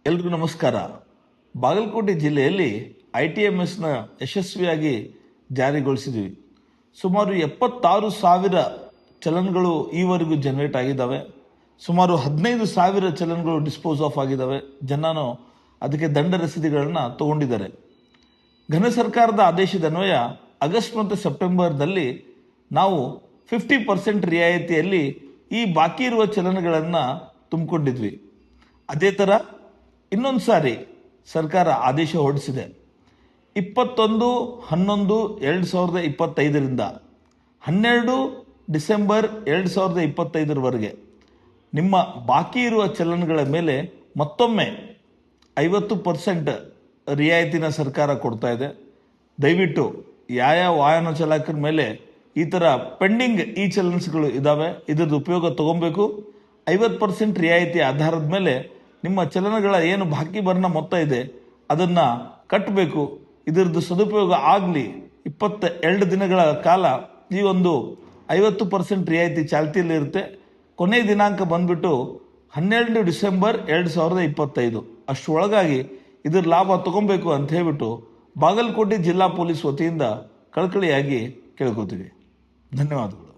ಎಲ್ರಿಗೂ ನಮಸ್ಕಾರ. ಬಾಗಲಕೋಟೆ ಜಿಲ್ಲೆಯಲ್ಲಿ ITMSನ ಯಶಸ್ವಿಯಾಗಿ ಜಾರಿಗೊಳಿಸಿದ್ವಿ. ಸುಮಾರು 76,000 ಚಲನ್ಗಳು ಈವರೆಗೂ ಜನರೇಟ್ ಆಗಿದ್ದಾವೆ. ಸುಮಾರು 15,000 ಚಲನ್ಗಳು ಡಿಸ್ಪೋಸ್ ಆಫ್ ಆಗಿದ್ದಾವೆ. ಜನನು ಅದಕ್ಕೆ ದಂಡ ರಸೀದಿಗಳನ್ನು ತಗೊಂಡಿದ್ದಾರೆ. ಘನ ಸರ್ಕಾರದ ಆದೇಶದ ಅನ್ವಯ ಆಗಸ್ಟ್ ಮತ್ತು ಸೆಪ್ಟೆಂಬರ್ದಲ್ಲಿ ನಾವು 50% ರಿಯಾಯಿತಿಯಲ್ಲಿ ಈ ಬಾಕಿ ಇರುವ ಚಲನ್ಗಳನ್ನು ತುಂಬಿಕೊಂಡಿದ್ವಿ. ಅದೇ ಥರ ಇನ್ನೊಂದು ಸಾರಿ ಸರ್ಕಾರ ಆದೇಶ ಹೊರಡಿಸಿದೆ. 21/11/2025ರಿಂದ 12 ಡಿಸೆಂಬರ್ 2025ರವರೆಗೆ ನಿಮ್ಮ ಬಾಕಿ ಇರುವ ಚಲನ್ಗಳ ಮೇಲೆ ಮತ್ತೊಮ್ಮೆ 50% ರಿಯಾಯಿತಿನ ಸರ್ಕಾರ ಕೊಡ್ತಾ ಇದೆ. ದಯವಿಟ್ಟು ಯಾವ ವಾಹನ ಚಾಲಕರ ಮೇಲೆ ಈ ಥರ ಪೆಂಡಿಂಗ್ ಈ ಚಲನ್ಸ್ಗಳು ಇದ್ದಾವೆ, ಇದ್ರದ್ದು ಉಪಯೋಗ ತಗೊಬೇಕು. 50% ರಿಯಾಯಿತಿ ಆಧಾರದ ಮೇಲೆ ನಿಮ್ಮ ಚಲನಗಳ ಏನು ಬಾಕಿ ಬರ್ನ ಮೊತ್ತ ಇದೆ ಅದನ್ನು ಕಟ್ಟಬೇಕು. ಇದರದ್ದು ಸದುಪಯೋಗ ಆಗಲಿ. 22 ದಿನಗಳ ಕಾಲ ಈ ಒಂದು 50% ರಿಯಾಯಿತಿ ಚಾಲ್ತಿಯಲ್ಲಿರುತ್ತೆ. ಕೊನೆಯ ದಿನಾಂಕ ಬಂದ್ಬಿಟ್ಟು 12 ಡಿಸೆಂಬರ್ 2025. ಅಷ್ಟರೊಳಗಾಗಿ ಇದರ ಲಾಭ ತಗೊಬೇಕು ಅಂತ ಹೇಳ್ಬಿಟ್ಟು ಬಾಗಲಕೋಟೆ ಜಿಲ್ಲಾ ಪೊಲೀಸ್ ವತಿಯಿಂದ ಕಳಕಳಿಯಾಗಿ ಕೇಳ್ಕೊತೀವಿ. ಧನ್ಯವಾದಗಳು.